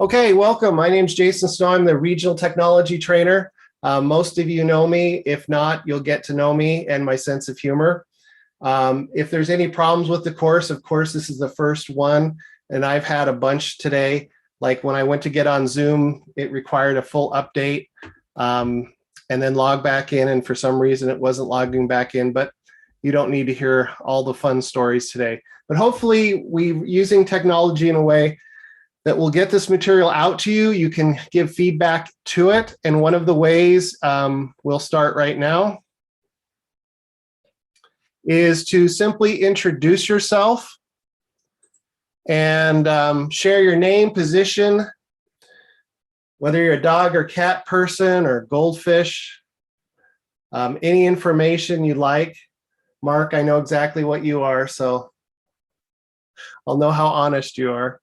Okay, welcome. My name's Jason Snow. I'm the regional technology trainer. Most of you know me. If not, you'll get to know me and my sense of humor. If there's any problems with the course, of course, this is the first one, and I've had a bunch today. Like when I went to get on Zoom, it required a full update and then log back in, and for some reason it wasn't logging back in, but you don't need to hear all the fun stories today. But hopefully we're using technology in a way that will get this material out to you. You can give feedback to it. And one of the ways we'll start right now is to simply introduce yourself and share your name, position, whether you're a dog or cat person or goldfish, any information you like. Mark, I know exactly what you are, so I'll know how honest you are.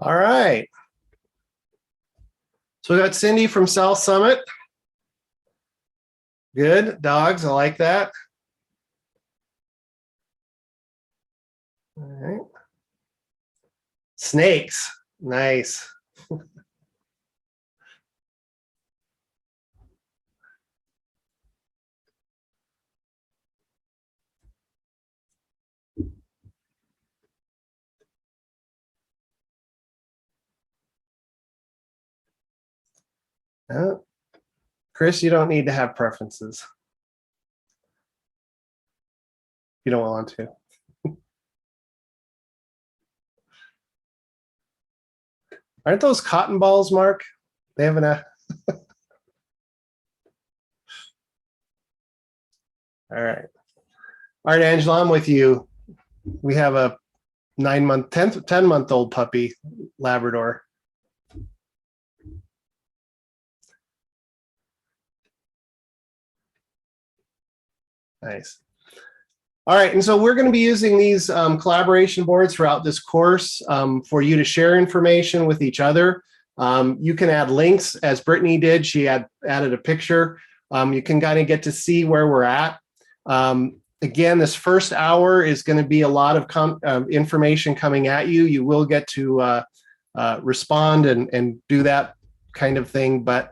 All right. So we got Cindy from South Summit. Good. Dogs, I like that. All right. Snakes. Nice. Chris, you don't need to have preferences. You don't want to. Aren't those cotton balls, Mark? They have an All right. All right, Angela, I'm with you. We have a 10-month-old puppy, Labrador. Nice. All right, and so we're going to be using these collaboration boards throughout this course for you to share information with each other. You can add links, as Brittany did. She added a picture. You can kind of get to see where we're at. Again, this first hour is going to be a lot of information coming at you. You will get to respond and do that kind of thing, but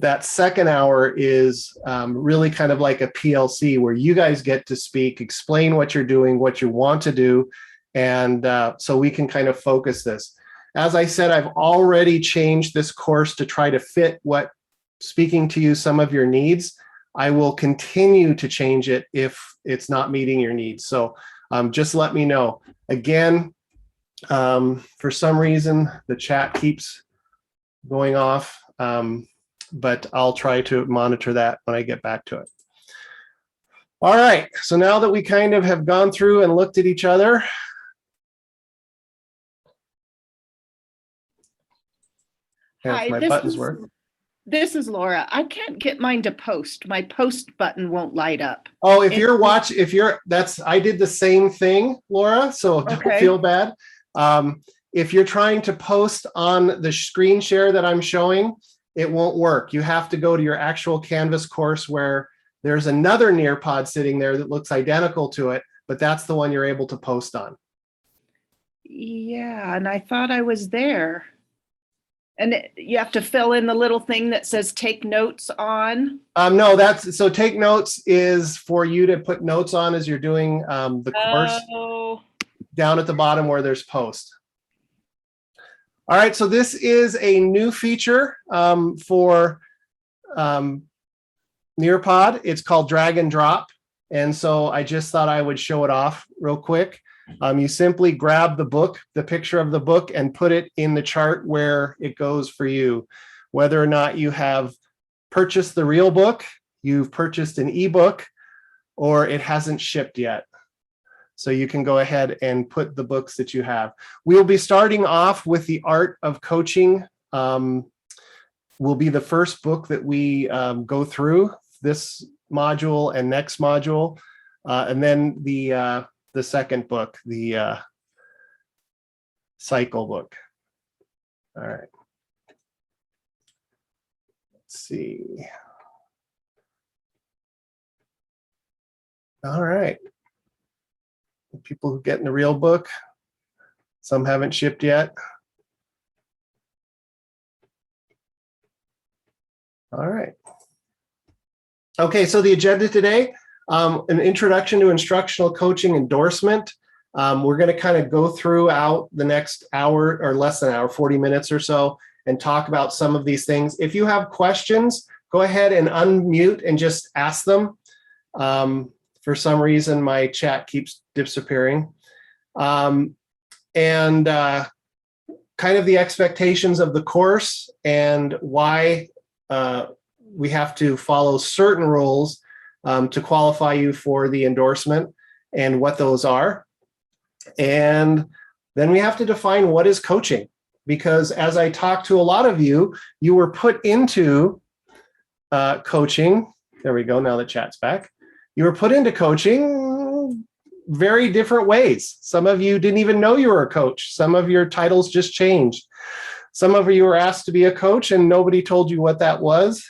that second hour is really kind of like a PLC where you guys get to speak, explain what you're doing, what you want to do, and so we can kind of focus this. As I said, I've already changed this course to try to fit what speaking to you, some of your needs. I will continue to change it if it's not meeting your needs. So just let me know. Again, for some reason, the chat keeps going off, but I'll try to monitor that when I get back to it. All right, so now that we kind of have gone through and looked at each other, Hi, my buttons work. This is Laura. I can't get mine to post. My post button won't light up. Oh, I did the same thing, Laura, so don't feel bad. If you're trying to post on the screen share that I'm showing, it won't work. You have to go to your actual Canvas course where there's another Nearpod sitting there that looks identical to it, but that's the one you're able to post on. Yeah, and I thought I was there. And you have to fill in the little thing that says take notes on? No, so take notes is for you to put notes on as you're doing the course down at the bottom where there's post. All right, so this is a new feature for Nearpod. It's called drag and drop. And so I just thought I would show it off real quick. You simply grab the book, the picture of the book, and put it in the chart where it goes for you. Whether or not you have purchased the real book, you've purchased an ebook, or it hasn't shipped yet. So you can go ahead and put the books that you have. We'll be starting off with The Art of Coaching. Will be the first book that we go through this module and next module. And then the second book, the cycle book. All right. Let's see. All right. People who get in the real book, some haven't shipped yet. All right. Okay, so the agenda today, an introduction to instructional coaching endorsement. We're going to kind of go throughout the next hour or less than an hour, 40 minutes or so, and talk about some of these things. If you have questions, go ahead and unmute and just ask them. For some reason, my chat keeps disappearing. And kind of the expectations of the course and why we have to follow certain rules to qualify you for the endorsement and what those are. And then we have to define what is coaching, because as I talked to a lot of you, you were put into coaching. There we go. Now the chat's back. You were put into coaching very different ways. Some of you didn't even know you were a coach. Some of your titles just changed. Some of you were asked to be a coach and nobody told you what that was.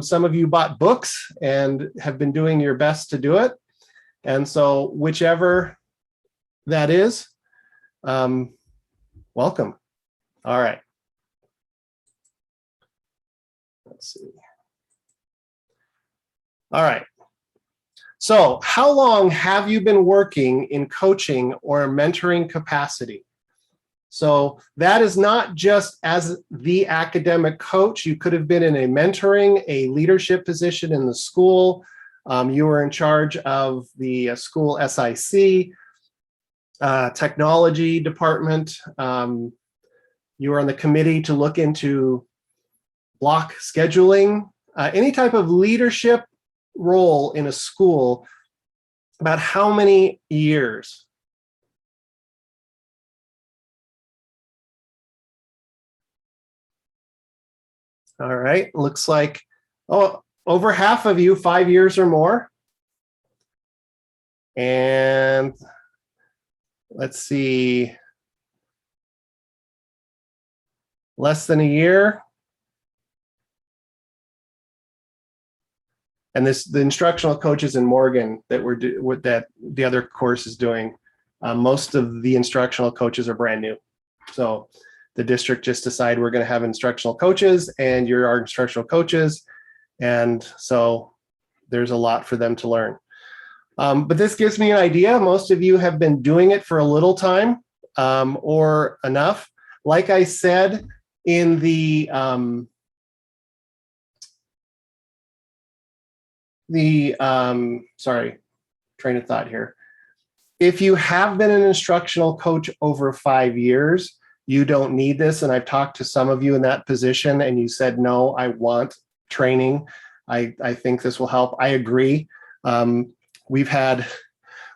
Some of you bought books and have been doing your best to do it. And so whichever that is, welcome. All right. Let's see. All right. So how long have you been working in coaching or mentoring capacity? So that is not just as the academic coach. You could have been in a mentoring, a leadership position in the school. You were in charge of the school SIC, technology department. You were on the committee to look into block scheduling, any type of leadership role in a school. About how many years? All right, looks like, oh, over half of you, 5 years or more. And let's see, less than a year. And the instructional coaches in Morgan that that the other course is doing, most of the instructional coaches are brand new. So the district just decided we're going to have instructional coaches and you're our instructional coaches. And so there's a lot for them to learn. But this gives me an idea. Most of you have been doing it for a little time or enough. Like I said in the sorry, train of thought here. If you have been an instructional coach over 5 years, you don't need this. And I've talked to some of you in that position and you said, no, I want training. I think this will help. I agree. We had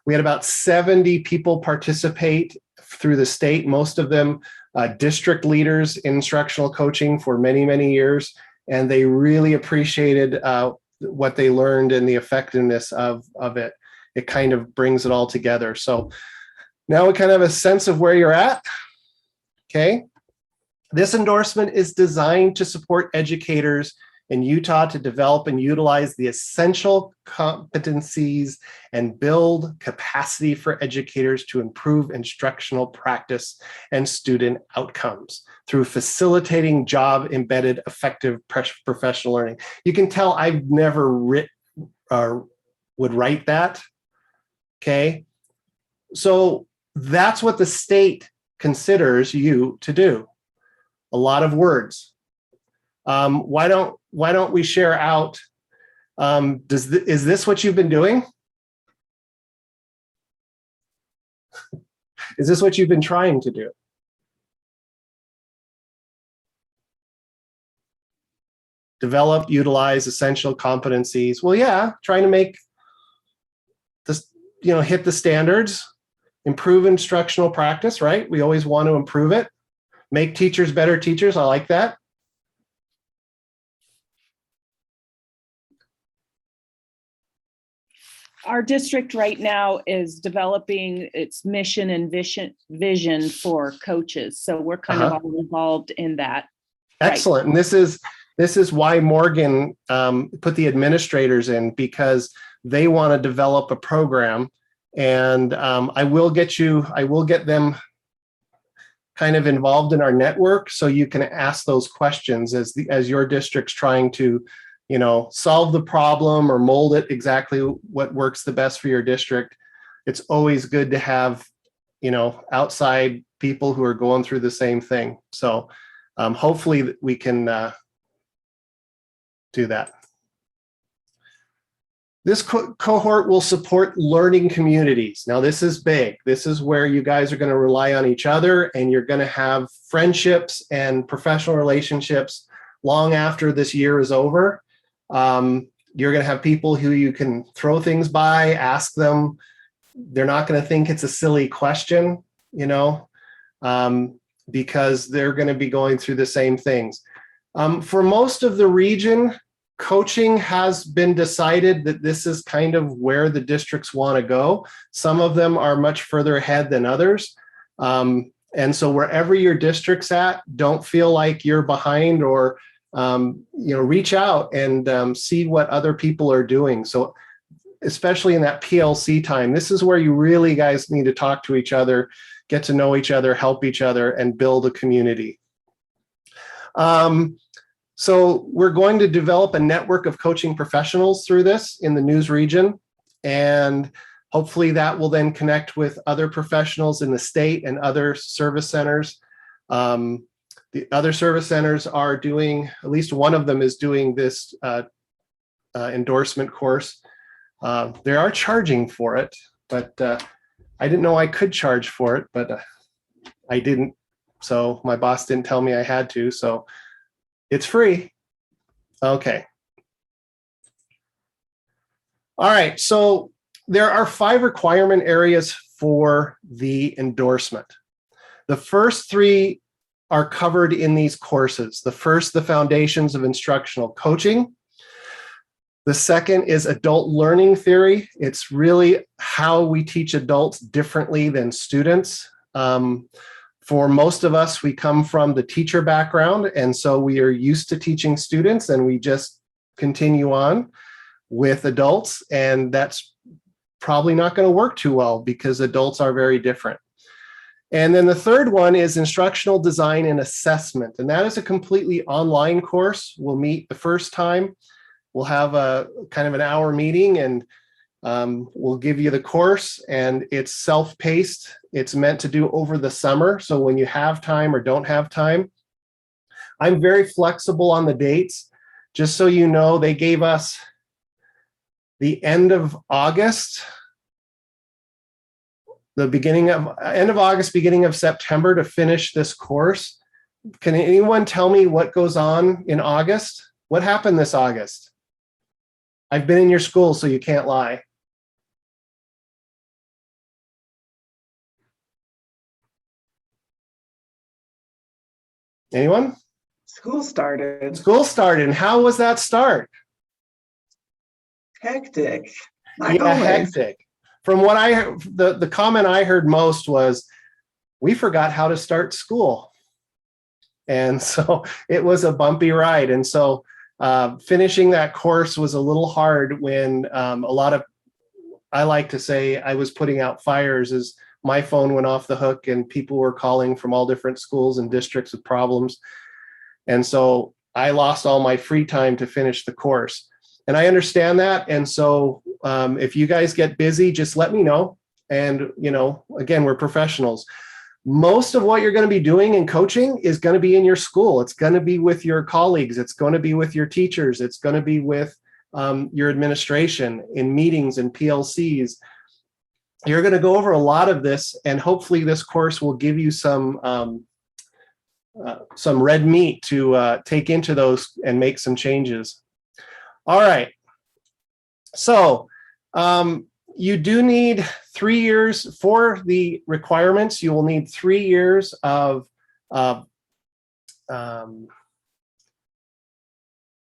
about 70 people participate through the state, most of them district leaders in instructional coaching for many, many years. And they really appreciated what they learned and the effectiveness of it. It kind of brings it all together. So now we kind of have a sense of where you're at. Okay. This endorsement is designed to support educators in Utah to develop and utilize the essential competencies and build capacity for educators to improve instructional practice and student outcomes through facilitating job-embedded effective professional learning. You can tell I've never would write that, okay? So that's what the state considers you to do. A lot of words. Why don't we share out? Is this what you've been doing? Is this what you've been trying to do? Develop, utilize essential competencies. Well, yeah, trying to make hit the standards, improve instructional practice, right? We always want to improve it. Make teachers better teachers. I like that. Our district right now is developing its mission and vision for coaches. So we're kind of all involved in that. Excellent. And this is why Morgan put the administrators in, because they want to develop a program. And I will get them kind of involved in our network, so you can ask those questions as your district's trying to, solve the problem or mold it exactly what works the best for your district. It's always good to have, outside people who are going through the same thing. So hopefully we can do that. This cohort will support learning communities. Now, this is big. This is where you guys are going to rely on each other, and you're going to have friendships and professional relationships long after this year is over. You're going to have people who you can throw things by, ask them. They're not going to think it's a silly question, because they're going to be going through the same things. For most of the region, coaching has been decided that this is kind of where the districts want to go. Some of them are much further ahead than others. And so wherever your district's at, don't feel like you're behind, or reach out and see what other people are doing. So especially in that PLC time, this is where you really guys need to talk to each other, get to know each other, help each other, and build a community. So we're going to develop a network of coaching professionals through this in the News region, and hopefully that will then connect with other professionals in the state and other service centers. The other service centers are doing, at least one of them is doing this endorsement course. They are charging for it, but I didn't know I could charge for it, but I didn't. So my boss didn't tell me I had to, so it's free. Okay. All right, so there are 5 requirement areas for the endorsement. The first 3 are covered in these courses. The first, the Foundations of Instructional Coaching. The second is Adult Learning Theory. It's really how we teach adults differently than students. For most of us, we come from the teacher background, and so we are used to teaching students, and we just continue on with adults, and that's probably not going to work too well because adults are very different. And then the third one is Instructional Design and Assessment, and that is a completely online course. We'll meet the first time. We'll have a kind of an hour meeting, and we'll give you the course, and it's self-paced. It's meant to do over the summer, so when you have time or don't have time. I'm very flexible on the dates. Just so you know, they gave us the end of August, the end of August, beginning of September to finish this course. Can anyone tell me what goes on in August? What happened this August? I've been in your school, so you can't lie. Anyone? School started. School started. And how was that start? Hectic. Hectic. From what I heard, the comment I heard most was, we forgot how to start school. And so it was a bumpy ride. And so finishing that course was a little hard when I like to say I was putting out fires as my phone went off the hook and people were calling from all different schools and districts with problems. And so I lost all my free time to finish the course. And I understand that. And so if you guys get busy, just let me know. And, again, we're professionals. Most of what you're going to be doing in coaching is going to be in your school. It's going to be with your colleagues. It's going to be with your teachers. It's going to be with your administration in meetings and PLCs. You're going to go over a lot of this, and hopefully this course will give you some red meat to take into those and make some changes. All right. So You do need 3 years for the requirements. You will need 3 years of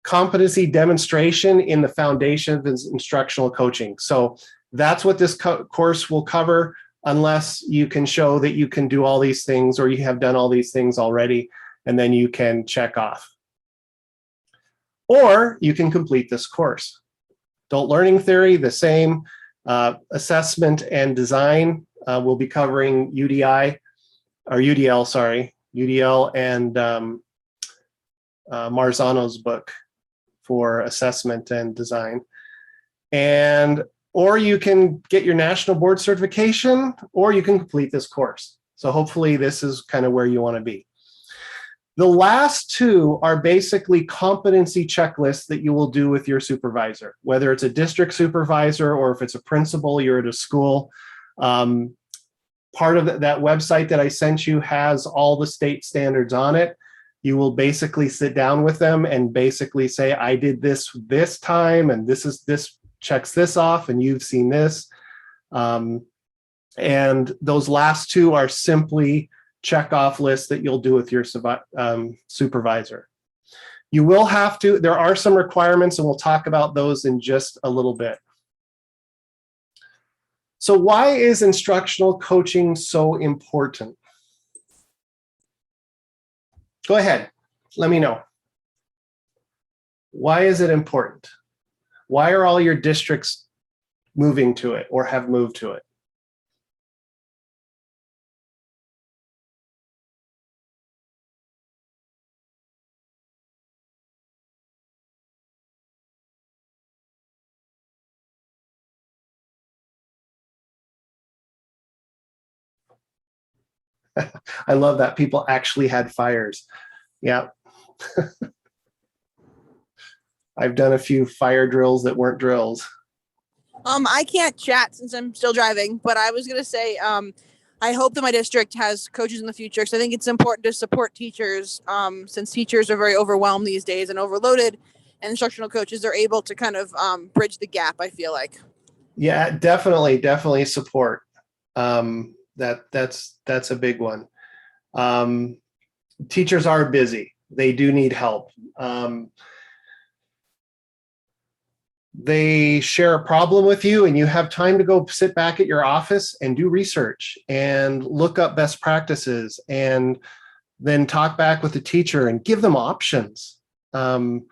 competency demonstration in the Foundation of Instructional Coaching. So that's what this course will cover, unless you can show that you can do all these things or you have done all these things already, and then you can check off. Or you can complete this course. Adult learning theory, the same. Assessment and design, we'll be covering UDI, or UDL, sorry, UDL and Marzano's book for assessment and design. Or you can get your national board certification, or you can complete this course. So hopefully this is kind of where you want to be. The last two are basically competency checklists that you will do with your supervisor, whether it's a district supervisor or if it's a principal, you're at a school. Part of that website that I sent you has all the state standards on it. You will basically sit down with them and basically say, I did this time, and this checks this off, and you've seen this. And those last two are simply check off lists that you'll do with your supervisor. You will have to, there are some requirements, and we'll talk about those in just a little bit. So why is instructional coaching so important? Go ahead, let me know. Why is it important? Why are all your districts moving to it or have moved to it? I love that people actually had fires. Yeah. I've done a few fire drills that weren't drills. I can't chat since I'm still driving, but I was going to say, I hope that my district has coaches in the future, because I think it's important to support teachers, since teachers are very overwhelmed these days and overloaded, and instructional coaches are able to kind of bridge the gap, I feel like. Yeah, definitely support. That's a big one. Teachers are busy. They do need help. They share a problem with you, and you have time to go sit back at your office and do research and look up best practices, and then talk back with the teacher and give them options, and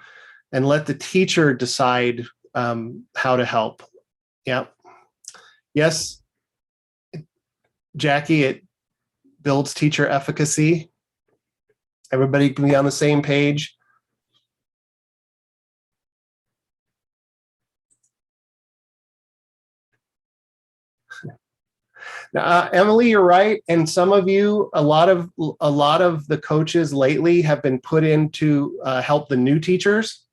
let the teacher decide how to help. Yeah. Yes, Jackie, it builds teacher efficacy. Everybody can be on the same page. Now, Emily, you're right. And some of you, a lot of the coaches lately have been put in to help the new teachers.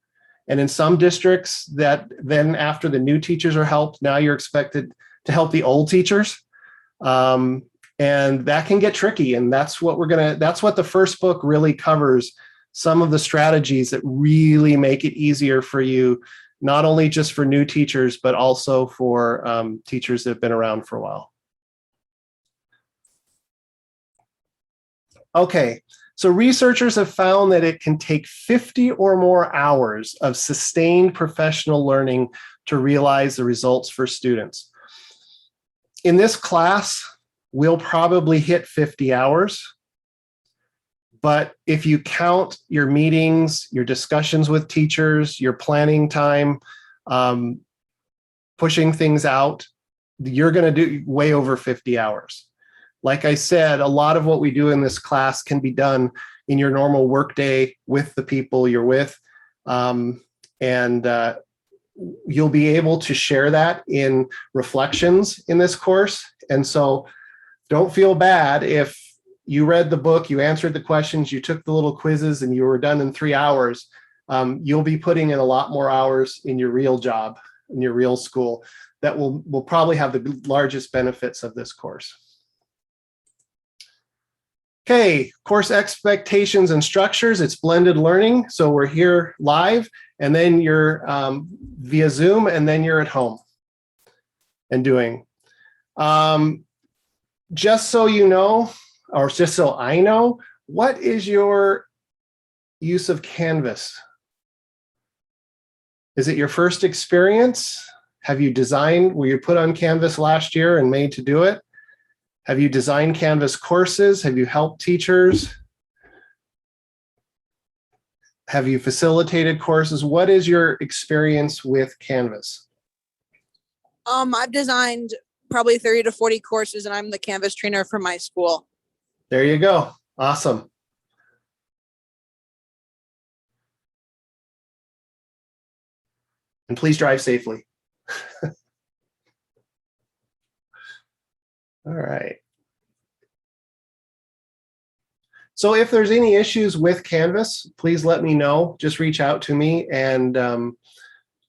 And in some districts, that then after the new teachers are helped, now you're expected to help the old teachers. And that can get tricky. And that's what the first book really covers, some of the strategies that really make it easier for you, not only just for new teachers, but also for teachers that have been around for a while. Okay, so researchers have found that it can take 50 or more hours of sustained professional learning to realize the results for students. In this class, we'll probably hit 50 hours. But if you count your meetings, your discussions with teachers, your planning time, pushing things out, you're going to do way over 50 hours. Like I said, a lot of what we do in this class can be done in your normal workday with the people you're with. You'll be able to share that in reflections in this course. And so don't feel bad if you read the book, you answered the questions, you took the little quizzes, and you were done in 3 hours. You'll be putting in a lot more hours in your real job, in your real school, that will probably have the largest benefits of this course. Okay, course expectations and structures. It's blended learning. So we're here live, and then you're via Zoom, and then you're at home. and doing. Just so you know, or just so I know, what is your use of Canvas? Is it your first experience? Have you designed, were you put on Canvas last year and made to do it? Have you designed Canvas courses? Have you helped teachers? Have you facilitated courses? What is your experience with Canvas? I've designed probably 30 to 40 courses, and I'm the Canvas trainer for my school. There you go. Awesome. And please drive safely. All right. So if there's any issues with Canvas, please let me know. Just reach out to me. And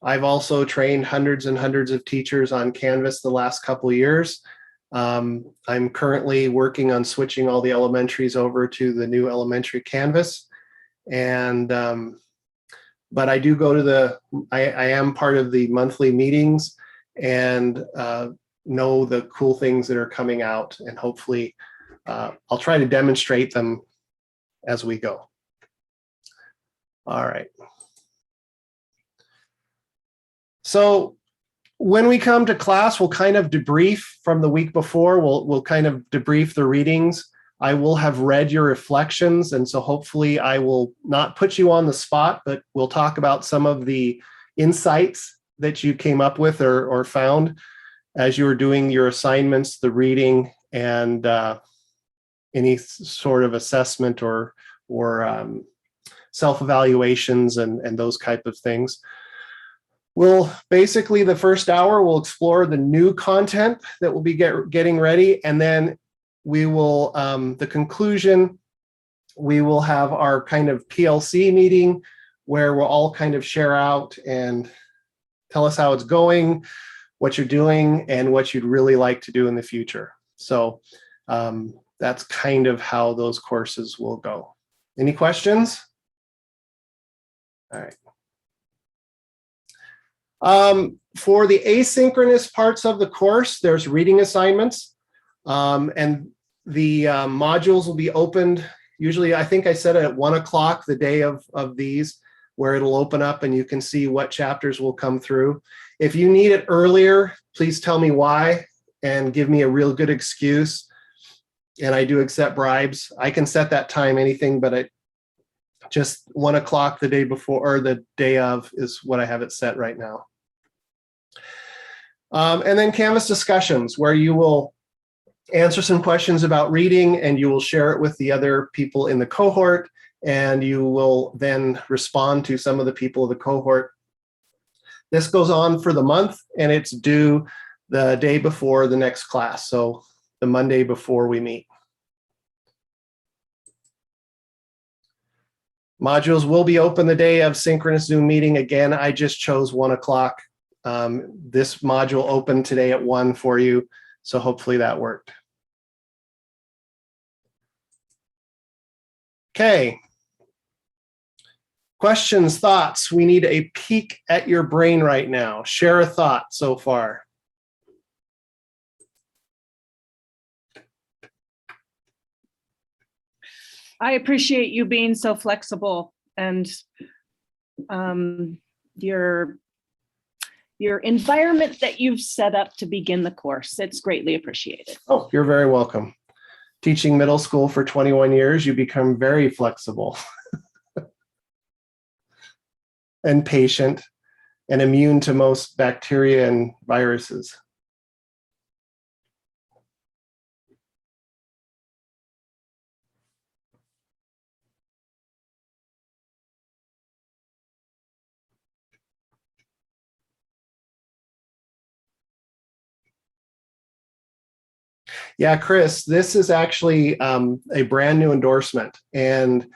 I've also trained hundreds and hundreds of teachers on Canvas the last couple of years. I'm currently working on switching all the elementaries over to the new elementary Canvas. And but I do go to I am part of the monthly meetings and know the cool things that are coming out, and hopefully I'll try to demonstrate them as we go. All right. So when we come to class, we'll kind of debrief from the week before. We'll kind of debrief the readings. I will have read your reflections, and so hopefully I will not put you on the spot, but we'll talk about some of the insights that you came up with or found as you were doing your assignments, the reading, and any sort of assessment or self-evaluations and those type of things. We'll basically, the first hour, we'll explore the new content that we'll be getting ready, and then we will, the conclusion, we will have our kind of PLC meeting where we'll all kind of share out and tell us how it's going, what you're doing, and what you'd really like to do in the future. So that's kind of how those courses will go. Any questions? All right. For the asynchronous parts of the course, there's reading assignments, and the modules will be opened. Usually, I think I said it at 1 o'clock the day of these, where it'll open up and you can see what chapters will come through. If you need it earlier, please tell me why and give me a real good excuse. And I do accept bribes. I can set that time, anything, but just 1 o'clock the day before or the day of is what I have it set right now. And then Canvas discussions, where you will answer some questions about reading and you will share it with the other people in the cohort, and you will then respond to some of the people of the cohort. This goes on for the month, and it's due the day before the next class, so the Monday before we meet. Modules will be open the day of synchronous Zoom meeting. Again, I just chose 1 o'clock. This module opened today at 1 for you, so hopefully that worked. Okay. Questions, thoughts? We need a peek at your brain right now. Share a thought so far. I appreciate you being so flexible, and your environment that you've set up to begin the course. It's greatly appreciated. Oh, you're very welcome. Teaching middle school for 21 years, you become very flexible and patient and immune to most bacteria and viruses. Yeah, Chris, this is actually a brand new endorsement. And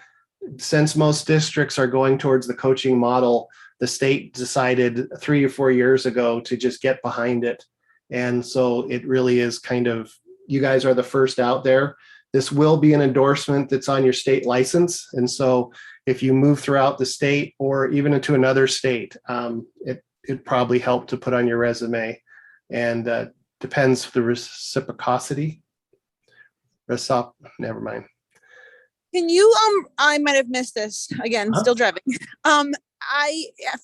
since most districts are going towards the coaching model, the state decided 3 or 4 years ago to just get behind it. And so it really is kind of, you guys are the first out there. This will be an endorsement that's on your state license. And so if you move throughout the state or even into another state, it probably helped to put on your resume. and depends the reciprocity. Never mind. Can you, I might have missed this again, still driving.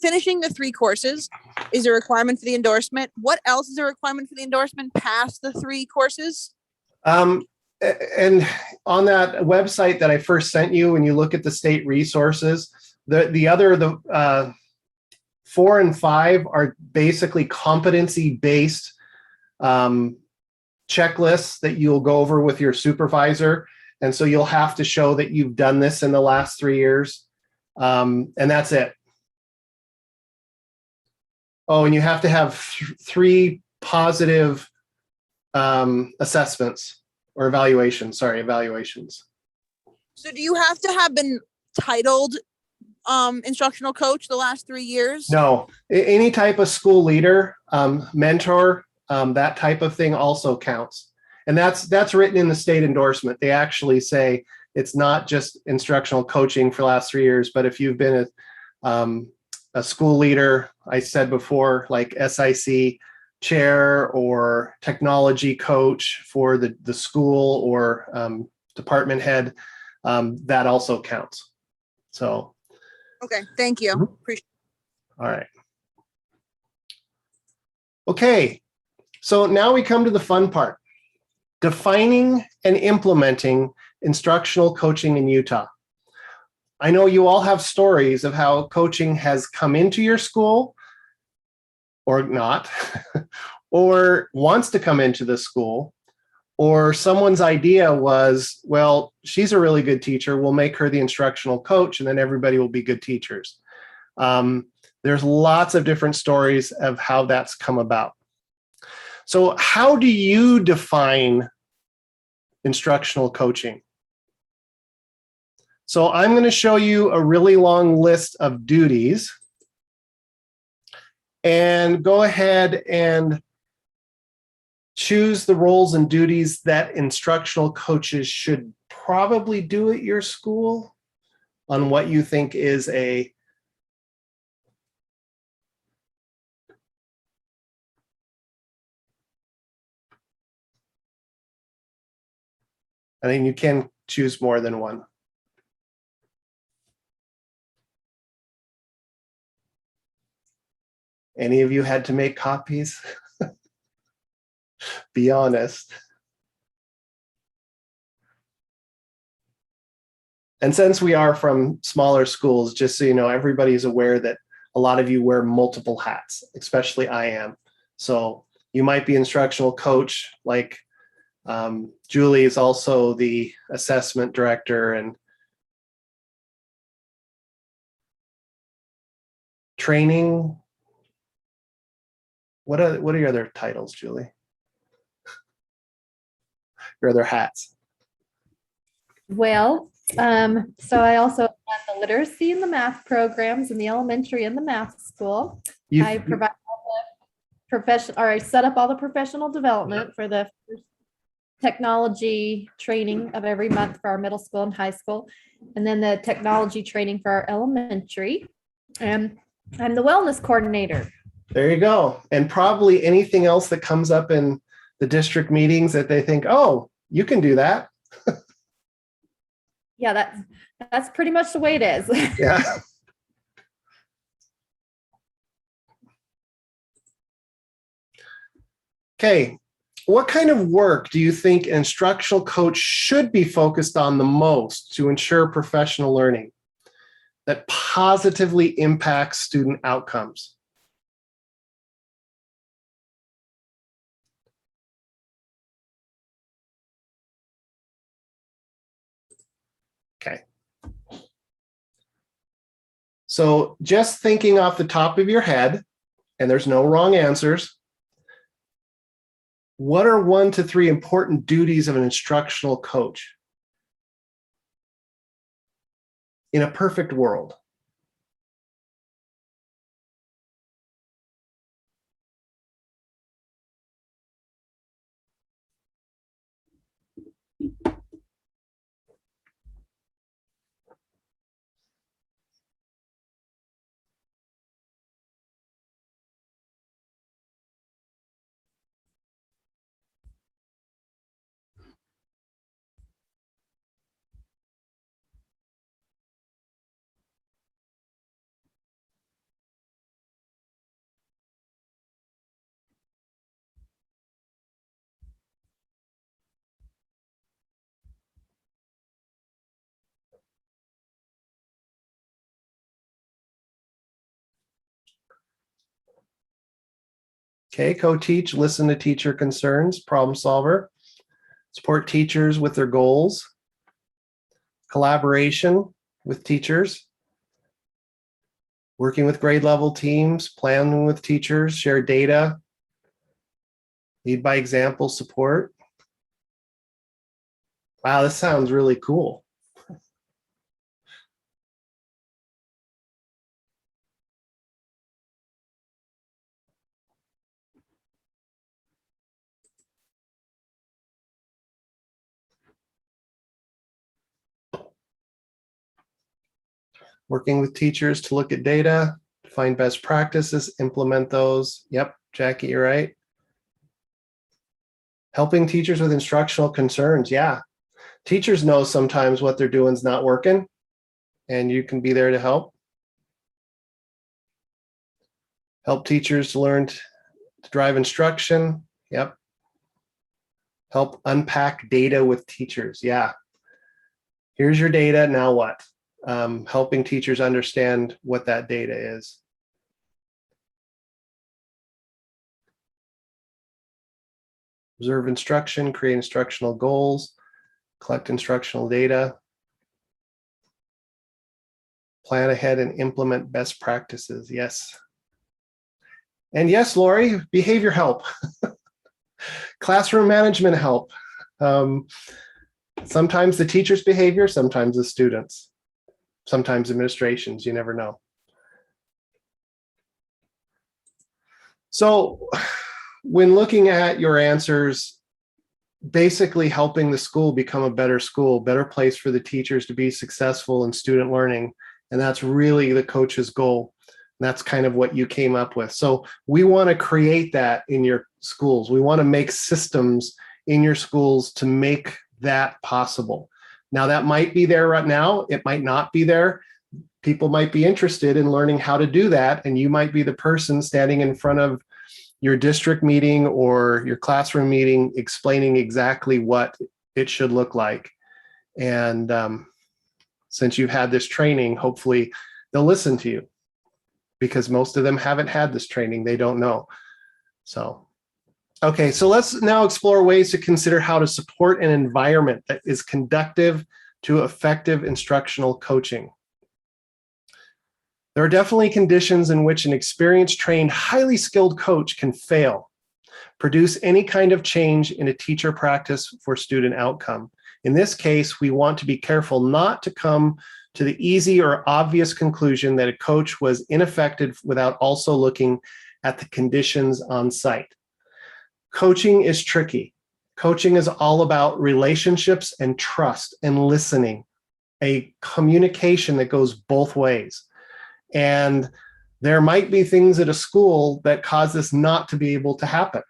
Finishing the 3 courses is a requirement for the endorsement. What else is a requirement for the endorsement past the 3 courses? And on that website that I first sent you, when you look at the state resources, the 4 and 5 are basically competency-based checklists that you'll go over with your supervisor. And so you'll have to show that you've done this in the last 3 years. And that's it. Oh, and you have to have 3 positive assessments or evaluations. So do you have to have been titled instructional coach the last 3 years? No, any type of school leader, mentor, that type of thing also counts. And that's written in the state endorsement. They actually say it's not just instructional coaching for the last 3 years, but if you've been a school leader, I said before, like SIC chair or technology coach for the school or department head, that also counts. So. Okay, thank you. Appreciate it. All right. Okay, so now we come to the fun part. Defining and implementing instructional coaching in Utah. I know you all have stories of how coaching has come into your school or not, or wants to come into the school, or someone's idea was, well, she's a really good teacher, we'll make her the instructional coach and then everybody will be good teachers. There's lots of different stories of how that's come about. So how do you define instructional coaching? So I'm going to show you a really long list of duties, and go ahead and choose the roles and duties that instructional coaches should probably do at your school on what you think is a I mean, you can choose more than one. Any of you had to make copies? Be honest. And since we are from smaller schools, just so you know, everybody's aware that a lot of you wear multiple hats, especially I am. So you might be instructional coach, like Julie is also the assessment director and training. What are your other titles, Julie? Your other hats? Well, so I also run the literacy and the math programs in the elementary and the math school. I provide all the I set up all the professional development for the technology training of every month for our middle school and high school, and then the technology training for our elementary. And I'm the wellness coordinator. There you go. And probably anything else that comes up in the district meetings that they think, oh, you can do that. Yeah, that's pretty much the way it is. Yeah. Okay. What kind of work do you think an instructional coach should be focused on the most to ensure professional learning that positively impacts student outcomes? Okay. So just thinking off the top of your head, and there's no wrong answers, what are 1 to 3 important duties of an instructional coach in a perfect world? Okay, co-teach, listen to teacher concerns, problem solver, support teachers with their goals, collaboration with teachers, working with grade level teams, planning with teachers, share data, lead by example, support. Wow, this sounds really cool. Working with teachers to look at data, find best practices, implement those. Yep, Jackie, you're right. Helping teachers with instructional concerns. Yeah, teachers know sometimes what they're doing is not working, and you can be there to help. Help teachers to learn to drive instruction. Yep. Help unpack data with teachers. Yeah. Here's your data, now what? Helping teachers understand what that data is. Observe instruction, create instructional goals, collect instructional data, plan ahead and implement best practices. Yes. And yes, Lori, behavior help, classroom management help. Sometimes the teacher's behavior, sometimes the students, sometimes administrations, you never know. So when looking at your answers, basically helping the school become a better school, better place for the teachers to be successful in student learning. And that's really the coach's goal. And that's kind of what you came up with. So we want to create that in your schools. We want to make systems in your schools to make that possible. Now that might be there right now. It might not be there. People might be interested in learning how to do that. And you might be the person standing in front of your district meeting or your classroom meeting explaining exactly what it should look like. And since you've had this training, hopefully they'll listen to you, because most of them haven't had this training. They don't know. So, okay, so let's now explore ways to consider how to support an environment that is conducive to effective instructional coaching. There are definitely conditions in which an experienced, trained, highly skilled coach can fail, produce any kind of change in a teacher practice for student outcome. In this case, we want to be careful not to come to the easy or obvious conclusion that a coach was ineffective without also looking at the conditions on site. Coaching is tricky. Coaching is all about relationships and trust and listening, a communication that goes both ways. And there might be things at a school that cause this not to be able to happen.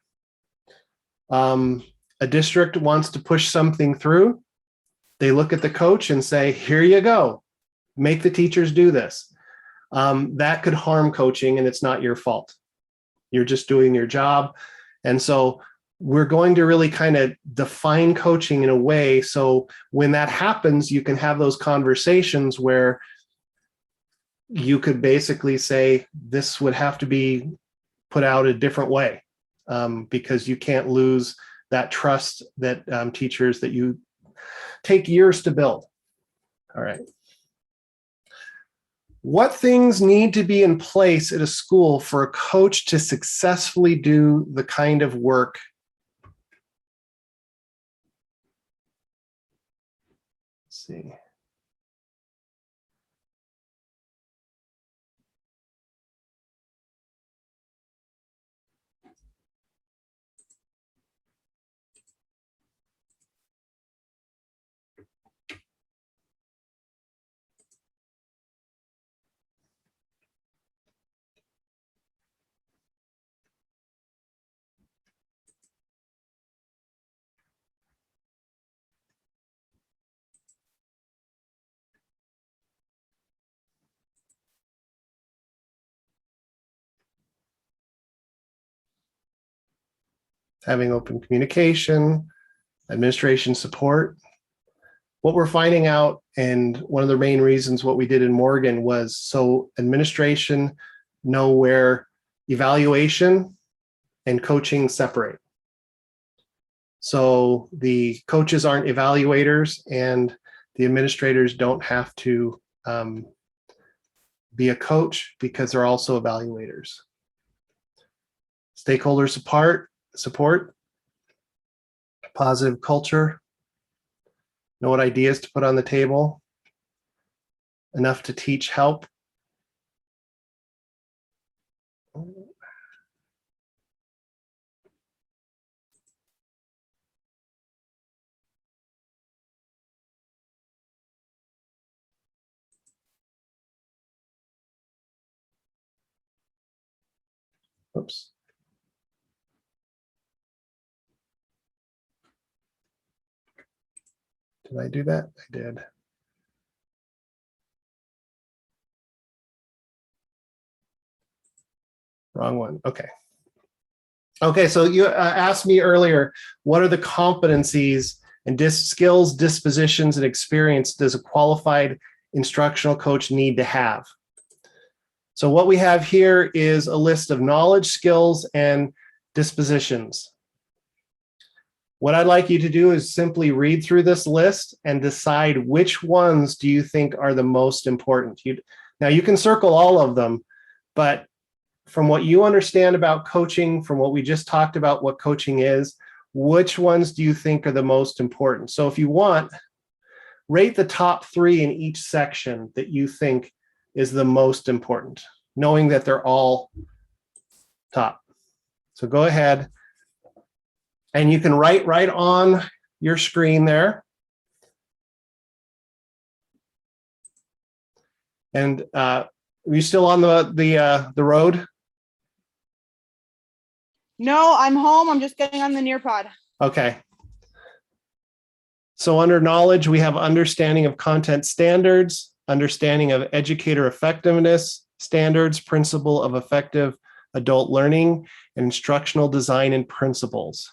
A district wants to push something through. They look at the coach and say, here you go, make the teachers do this. That could harm coaching, and it's not your fault. You're just doing your job. And so we're going to really kind of define coaching in a way so when that happens, you can have those conversations where you could basically say, this would have to be put out a different way, because you can't lose that trust that teachers that you take years to build. All right. What things need to be in place at a school for a coach to successfully do the kind of work? Let's see. Having open communication, administration support. What we're finding out, and one of the main reasons what we did in Morgan was so administration know where evaluation and coaching separate. So the coaches aren't evaluators and the administrators don't have to be a coach because they're also evaluators. Stakeholder support, positive culture, know what ideas to put on the table, enough to teach help. Oops. Did I do that? I did. Wrong one. Okay. Okay, so you asked me earlier, what are the competencies and skills, dispositions, and experience does a qualified instructional coach need to have? So what we have here is a list of knowledge, skills, and dispositions. What I'd like you to do is simply read through this list and decide which ones do you think are the most important. Now you can circle all of them, but from what you understand about coaching, from what we just talked about what coaching is, which ones do you think are the most important? So if you want, rate the top 3 in each section that you think is the most important, knowing that they're all top. So go ahead. And you can write right on your screen there. And are you still on the road? No, I'm home. I'm just getting on the Nearpod. Okay. So under knowledge, we have understanding of content standards, understanding of educator effectiveness standards, principle of effective adult learning, and instructional design and principles.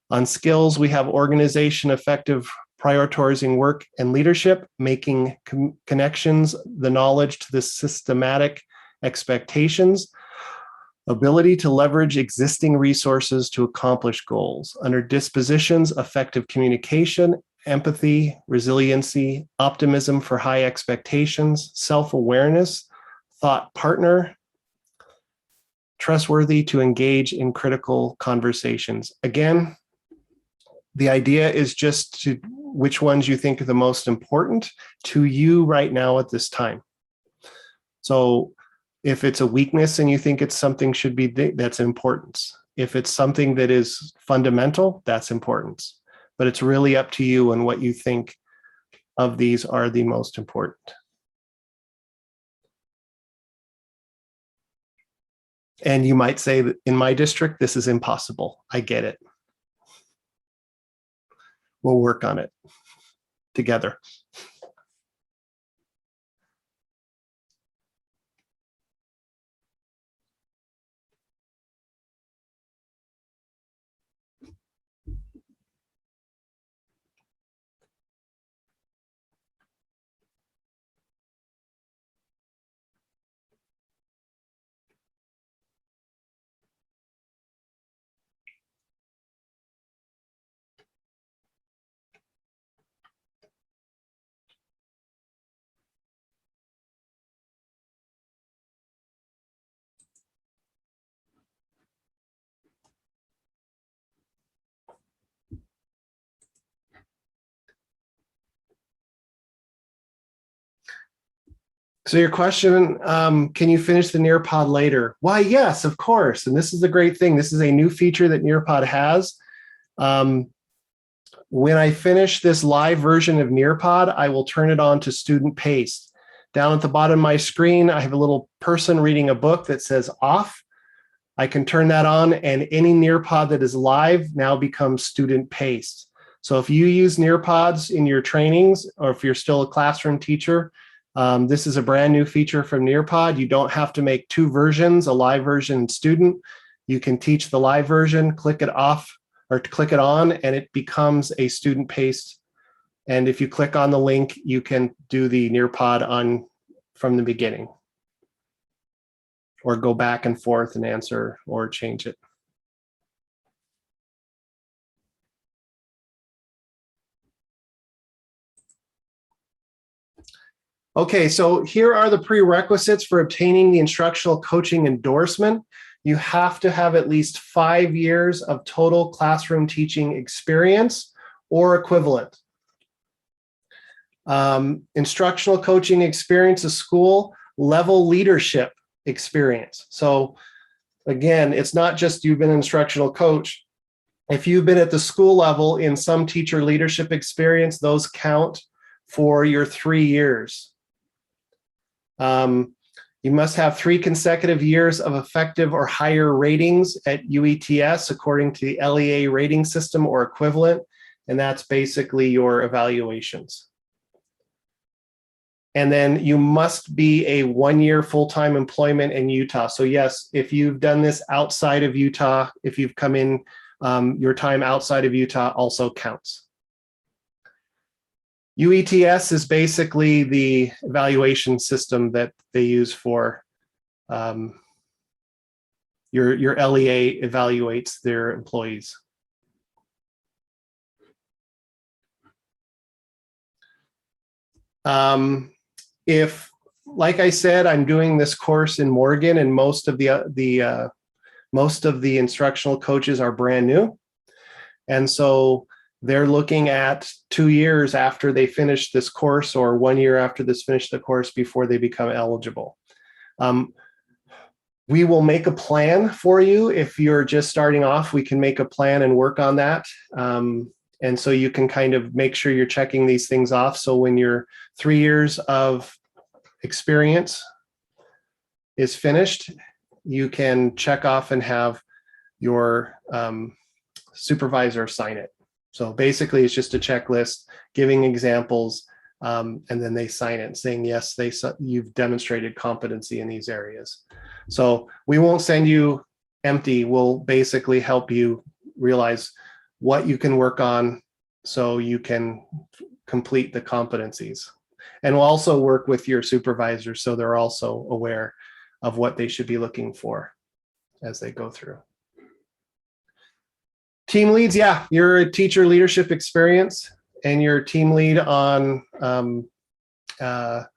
On skills, we have organization, effective prioritizing work and leadership, making connections, the knowledge to the systematic expectations, ability to leverage existing resources to accomplish goals. Under dispositions, effective communication, empathy, resiliency, optimism for high expectations, self-awareness, thought partner, trustworthy to engage in critical conversations. Again, the idea is just to which ones you think are the most important to you right now at this time. So if it's a weakness and you think it's something should be, that's importance. If it's something that is fundamental, that's importance. But it's really up to you and what you think of these are the most important. And you might say that in my district, this is impossible. I get it. We'll work on it together. So your question, can you finish the Nearpod later? Why, yes, of course. And this is the great thing. This is a new feature that Nearpod has. When I finish this live version of Nearpod, I will turn it on to student paced. Down at the bottom of my screen, I have a little person reading a book that says off. I can turn that on and any Nearpod that is live now becomes student paced. So if you use Nearpods in your trainings, or if you're still a classroom teacher, this is a brand new feature from Nearpod. You don't have to make 2 versions, a live version and student. You can teach the live version, click it off or click it on, and it becomes a student paced. And if you click on the link, you can do the Nearpod on from the beginning, or go back and forth and answer or change it. Okay, so here are the prerequisites for obtaining the instructional coaching endorsement. You have to have at least 5 years of total classroom teaching experience or equivalent. Instructional coaching experience is school level leadership experience. So again, it's not just you've been an instructional coach. If you've been at the school level in some teacher leadership experience, those count for your 3 years. You must have 3 consecutive years of effective or higher ratings at UETS according to the LEA rating system or equivalent, and that's basically your evaluations. And then you must be a 1-year full-time employment in Utah. So yes, if you've done this outside of Utah, if you've come in your time outside of Utah also counts. UETS is basically the evaluation system that they use for your LEA evaluates their employees. If, like I said, I'm doing this course in Morgan, and most of the instructional coaches are brand new, and so they're looking at 2 years after they finish this course or 1 year after this finish the course before they become eligible. We will make a plan for you. If you're just starting off, we can make a plan and work on that. And so you can kind of make sure you're checking these things off. So when your 3 years of experience is finished, you can check off and have your supervisor sign it. So basically it's just a checklist giving examples, and then they sign it saying, yes, you've demonstrated competency in these areas. So we won't send you empty. We'll basically help you realize what you can work on so you can complete the competencies. And we'll also work with your supervisors so they're also aware of what they should be looking for as they go through. Team leads, yeah, you're a teacher leadership experience and you're team lead on the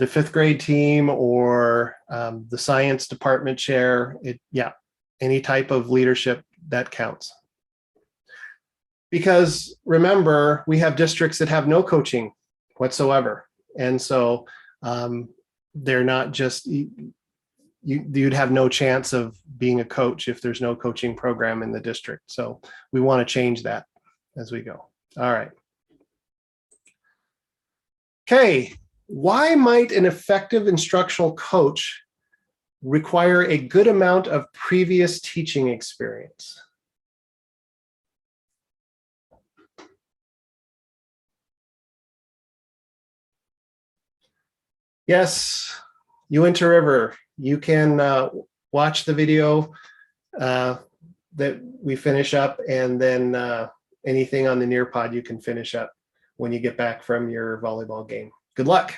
5th grade team or the science department chair. Yeah, any type of leadership that counts. Because remember, we have districts that have no coaching whatsoever. And so they're not just, you'd have no chance of being a coach if there's no coaching program in the district. So we want to change that as we go. All right. Okay. Why might an effective instructional coach require a good amount of previous teaching experience? Yes, Uinta River. You can watch the video that we finish up, and then anything on the Nearpod you can finish up when you get back from your volleyball game. Good luck.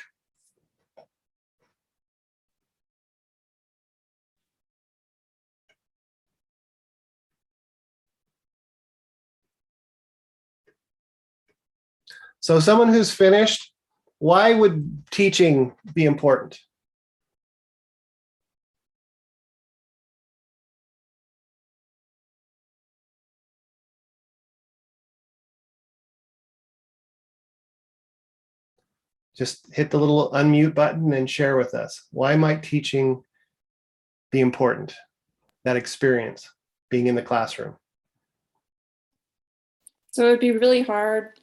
So someone who's finished, why would teaching be important? Just hit the little unmute button and share with us. Why might teaching be important? That experience, being in the classroom. So it'd be really hard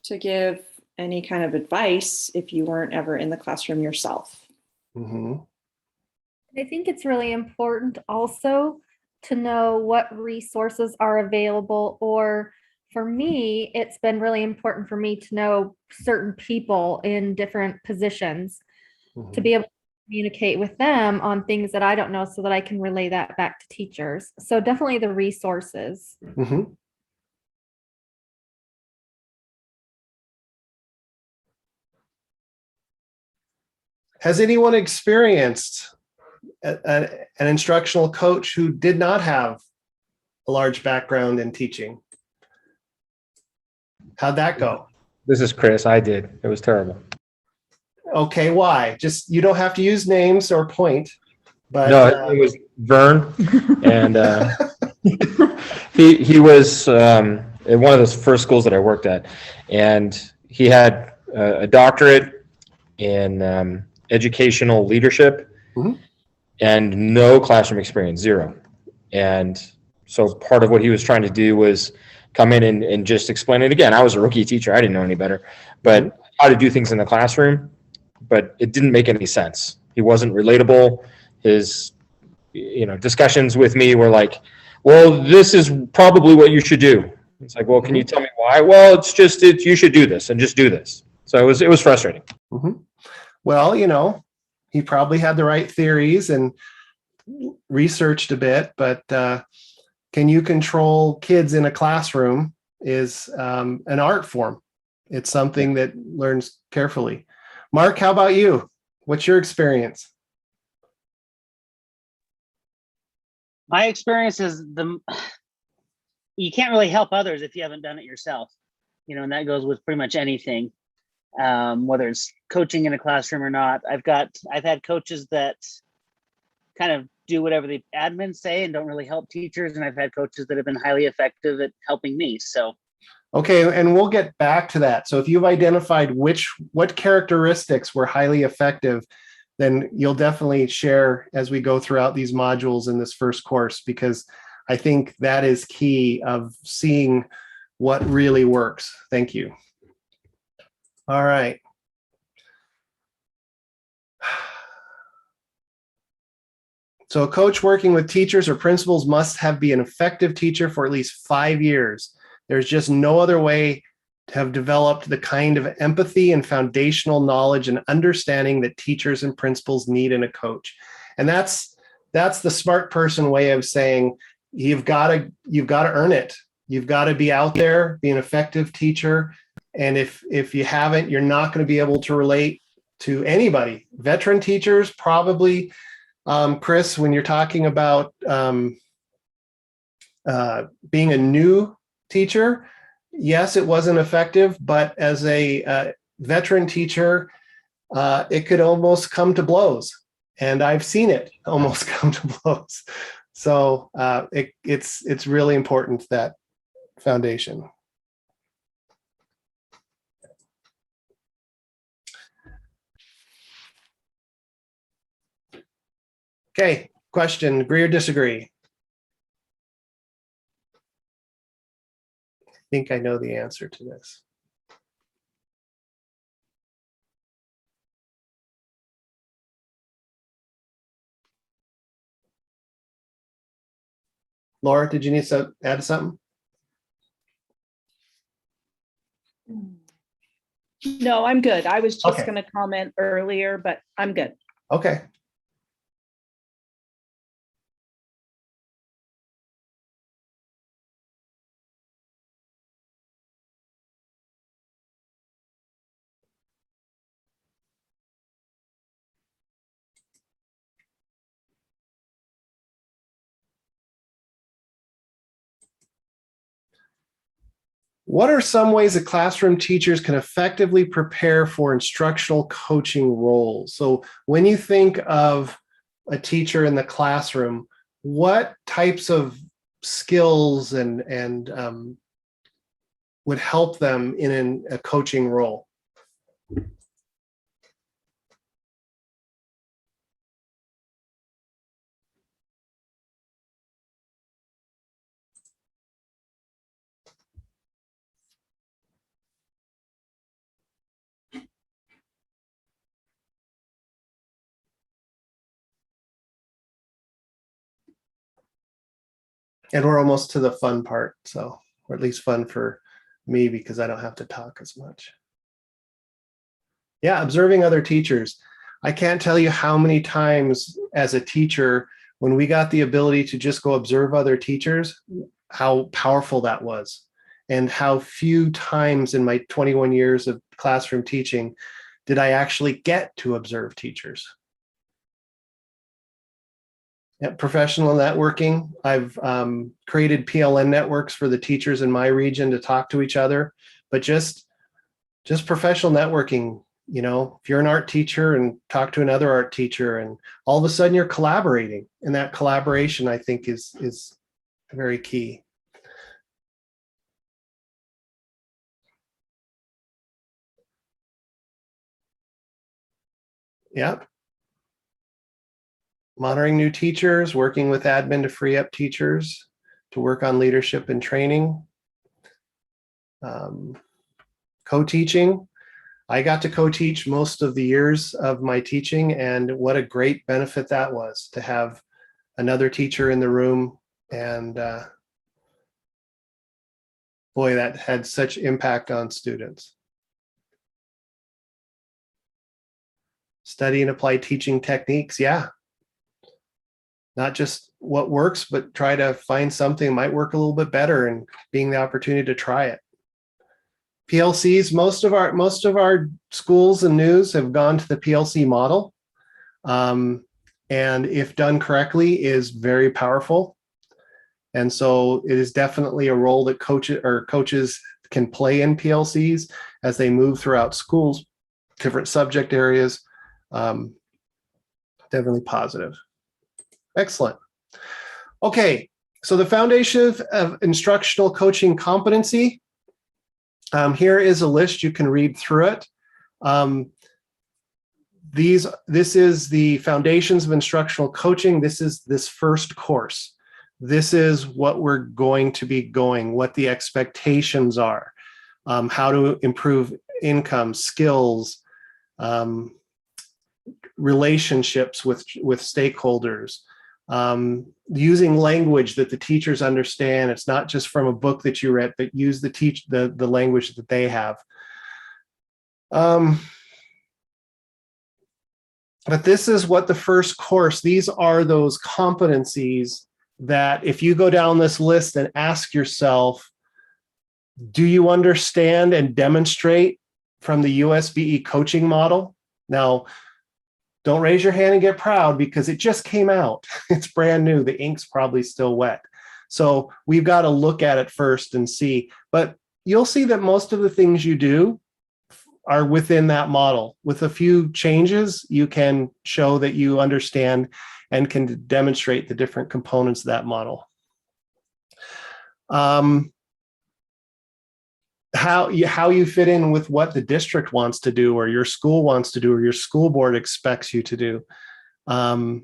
to give any kind of advice if you weren't ever in the classroom yourself. Mm-hmm. I think it's really important also to know what resources are available, or for me, it's been really important for me to know certain people in different positions to be able to communicate with them on things that I don't know so that I can relay that back to teachers. So definitely the resources. Mm-hmm. Has anyone experienced an instructional coach who did not have a large background in teaching? How'd that go? This is Chris. I did. It was terrible. Okay, why? Just, you don't have to use names or point, but No, it was Vern, and he was at one of those first schools that I worked at, and he had a doctorate in educational leadership, Mhm. and no classroom experience, zero. And so part of what he was trying to do was come in and just explain it again. I was a rookie teacher; I didn't know any better, but how to do things in the classroom. But it didn't make any sense. He wasn't relatable. His discussions with me were like, well, this is probably what you should do. It's like, well, can you tell me why? Well, you should do this and just do this. So it was frustrating. Mhm. Well, he probably had the right theories and researched a bit, but can you control kids in a classroom is an art form. It's something that learns carefully. Mark, how about you? What's your experience? My experience is you can't really help others if you haven't done it yourself, and that goes with pretty much anything, whether it's coaching in a classroom or not. I've had coaches that kind of do whatever the admins say and don't really help teachers, and I've had coaches that have been highly effective at helping me. So okay, and we'll get back to that. So if you've identified what characteristics were highly effective, then you'll definitely share as we go throughout these modules in this first course, because I think that is key of seeing what really works. Thank you. All right. So a coach working with teachers or principals must be an effective teacher for at least 5 years. There's just no other way to have developed the kind of empathy and foundational knowledge and understanding that teachers and principals need in a coach. And that's the smart person way of saying you've got to earn it. You've got to be out there, be an effective teacher. And if you haven't, you're not going to be able to relate to anybody. Veteran teachers probably, Chris, when you're talking about being a new teacher, yes, it wasn't effective, but as a veteran teacher, it could almost come to blows. And I've seen it almost come to blows. So it's really important, that foundation. Okay, question, agree or disagree? I think I know the answer to this. Laura, did you need to add something? No, I'm good. I was just Okay. going to comment earlier, but I'm good. Okay. What are some ways that classroom teachers can effectively prepare for instructional coaching roles? So when you think of a teacher in the classroom, what types of skills and would help them in a coaching role? And we're almost to the fun part, so, or at least fun for me because I don't have to talk as much. Yeah, observing other teachers. I can't tell you how many times as a teacher, when we got the ability to just go observe other teachers, how powerful that was. And how few times in my 21 years of classroom teaching did I actually get to observe teachers. Yeah, professional networking. I've created PLN networks for the teachers in my region to talk to each other, but just professional networking, You know, if you're an art teacher and talk to another art teacher, and all of a sudden you're collaborating, and that collaboration, I think, is very key. Yep. Monitoring new teachers, working with admin to free up teachers to work on leadership and training. Co-teaching. I got to co-teach most of the years of my teaching, and what a great benefit that was to have another teacher in the room. And boy, that had such impact on students. Study and apply teaching techniques. Yeah. Not just what works, but try to find something that might work a little bit better, and being the opportunity to try it. PLCs, most of our schools and news have gone to the PLC model. And if done correctly, is very powerful. And so it is definitely a role that coaches can play in PLCs as they move throughout schools, different subject areas. Definitely positive. Excellent. Okay, so the Foundation of Instructional Coaching Competency. Here is a list. You can read through it. This is the Foundations of Instructional Coaching. This is this first course. This is what we're going to be going, what the expectations are, how to improve income, skills, relationships with stakeholders, using language that the teachers understand. It's not just from a book that you read, but use the language that they have. But this is what the first course, these are those competencies that if you go down this list and ask yourself, do you understand and demonstrate from the USBE coaching model? Now, don't raise your hand and get proud, because it just came out. It's brand new. The ink's probably still wet. So we've got to look at it first and see. But you'll see that most of the things you do are within that model. With a few changes, you can show that you understand and can demonstrate the different components of that model. How you fit in with what the district wants to do, or your school wants to do, or your school board expects you to do. That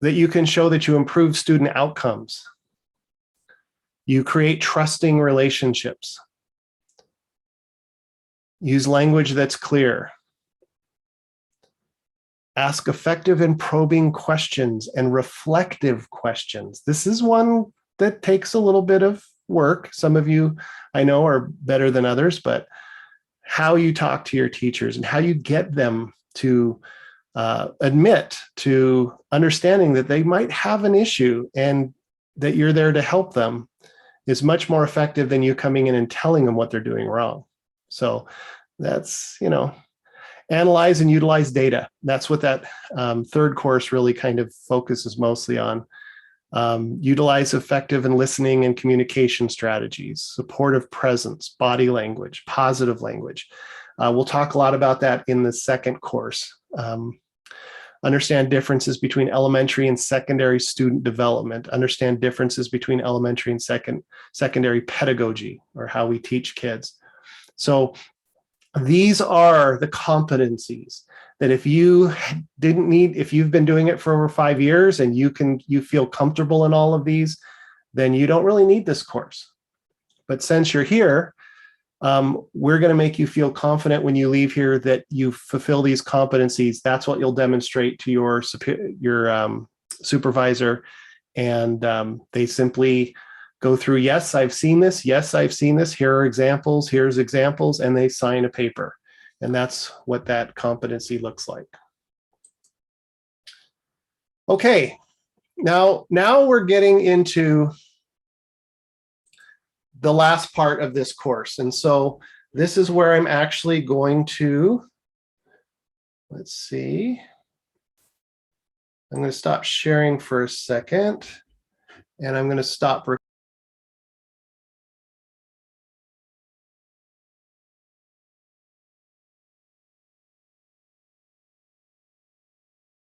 you can show that you improve student outcomes. You create trusting relationships. Use language that's clear. Ask effective and probing questions and reflective questions. This is one that takes a little bit of work. Some of you, I know, are better than others, but how you talk to your teachers and how you get them to admit to understanding that they might have an issue and that you're there to help them is much more effective than you coming in and telling them what they're doing wrong. So that's, analyze and utilize data. That's what that third course really kind of focuses mostly on. Utilize effective and listening and communication strategies, supportive presence, body language, positive language. We'll talk a lot about that in the second course. Understand differences between elementary and secondary student development. Understand differences between elementary and secondary pedagogy, or how we teach kids. So these are the competencies that if you've been doing it for over 5 years and you feel comfortable in all of these, then you don't really need this course. But since you're here, we're going to make you feel confident when you leave here that you fulfill these competencies. That's what you'll demonstrate to your supervisor. And they simply go through, yes, I've seen this. Yes, I've seen this. Here are examples. Here's examples. And they sign a paper. And that's what that competency looks like. Okay, now we're getting into the last part of this course. And so this is where I'm actually going to, let's see. I'm going to stop sharing for a second, and I'm going to stop recording.